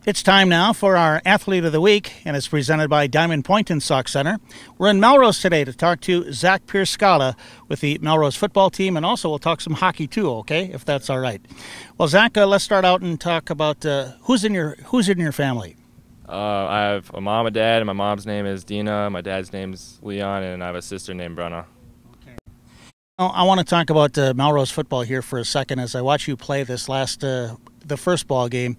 It's time now for our Athlete of the Week, and it's presented by Diamond Point and Sauk Center. We're in Melrose today to talk to Zach Pierskalla with the Melrose football team, and also we'll talk some hockey too, okay, if that's all right. Well, Zach, let's start out and talk about who's in your family. I have a mom and dad, and my mom's name is Dina, my dad's name's Leon, and I have a sister named Brenna. Okay. Well, I want to talk about Melrose football here for a second as I watch you play this the first ball game.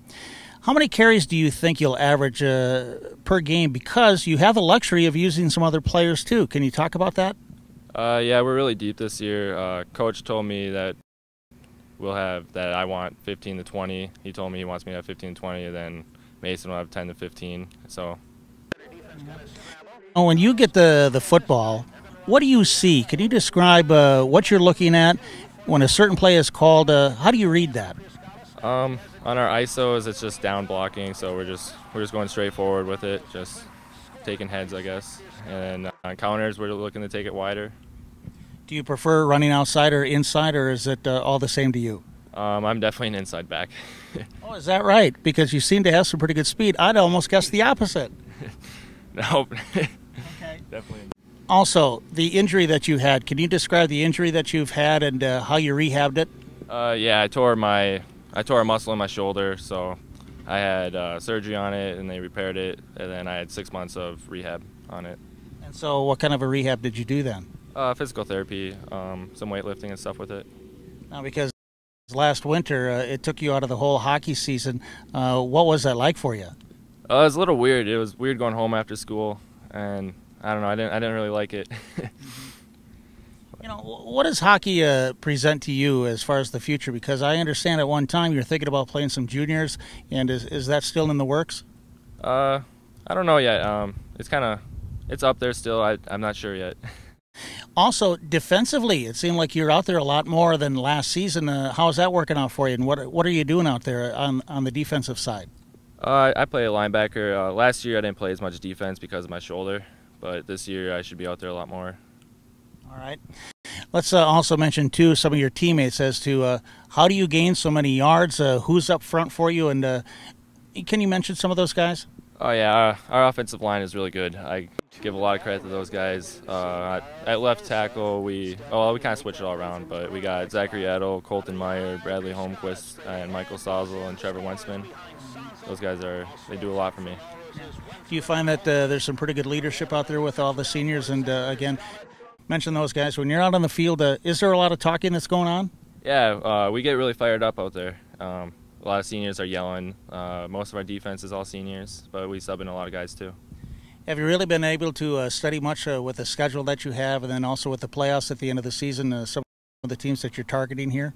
How many carries do you think you'll average per game? Because you have the luxury of using some other players too. Can you talk about that? Yeah, we're really deep this year. Coach told me that I want 15 to 20. He told me he wants me to have 15 to 20, and then Mason will have 10 to 15. So. When you get the football, what do you see? Can you describe what you're looking at when a certain play is called? How do you read that? On our ISOs, it's just down blocking, so we're just going straight forward with it, just taking heads, I guess. And on counters, we're looking to take it wider. Do you prefer running outside or inside, or is it all the same to you? I'm definitely an inside back. Oh, is that right? Because you seem to have some pretty good speed. I'd almost guess the opposite. Nope. Okay. Definitely. Also, the injury that you had, can you describe the injury that you've had and how you rehabbed it? Yeah, I tore a muscle in my shoulder, so I had surgery on it, and they repaired it, and then I had 6 months of rehab on it. And so what kind of a rehab did you do then? Physical therapy, some weightlifting and stuff with it. Now, because last winter it took you out of the whole hockey season, what was that like for you? It was a little weird. It was weird going home after school, and I don't know, I didn't really like it. You know, what does hockey present to you as far as the future? Because I understand at one time you're thinking about playing some juniors, and is that still in the works? I don't know yet. It's up there still. I'm not sure yet. Also, defensively, it seemed like you're out there a lot more than last season. How is that working out for you, and what are you doing out there on the defensive side? I play a linebacker. Last year I didn't play as much defense because of my shoulder, but this year I should be out there a lot more. All right. Let's also mention, too, some of your teammates as to how do you gain so many yards, who's up front for you, and can you mention some of those guys? Oh, yeah, our offensive line is really good. I give a lot of credit to those guys. At left tackle, we kind of switch it all around, but we got Zachary Edel, Colton Meyer, Bradley Holmquist, and Michael Sazel and Trevor Wentzman. Those guys they do a lot for me. Do you find that there's some pretty good leadership out there with all the seniors? And, again, mention those guys. When you're out on the field, is there a lot of talking that's going on? Yeah, we get really fired up out there. A lot of seniors are yelling. Most of our defense is all seniors, but we sub in a lot of guys too. Have you really been able to study much with the schedule that you have, and then also with the playoffs at the end of the season, some of the teams that you're targeting here?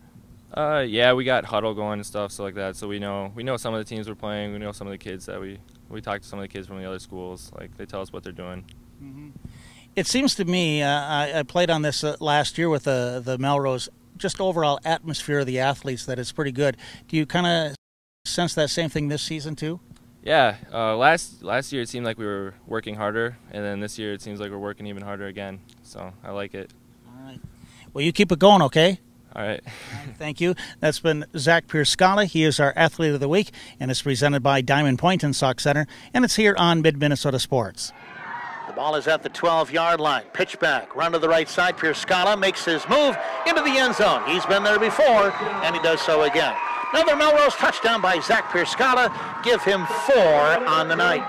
Yeah, we got huddle going and stuff like that, so we know some of the teams we're playing. We know some of the kids that we talk to some of the kids from the other schools. Like, they tell us what they're doing. Mm-hmm. It seems to me, I played on this last year with the Melrose, just overall atmosphere of the athletes, that it's pretty good. Do you kind of sense that same thing this season too? Yeah, last year it seemed like we were working harder, and then this year it seems like we're working even harder again. So I like it. All right. Well, you keep it going, okay? All right. Thank you. That's been Zach Pierskalla. He is our Athlete of the Week, and it's presented by Diamond Point and Sauk Center, and it's here on Mid-Minnesota Sports. The ball is at the 12-yard line. Pitch back, run to the right side. Pierskalla makes his move into the end zone. He's been there before, and he does so again. Another Melrose touchdown by Zach Pierskalla. Give him 4 on the night.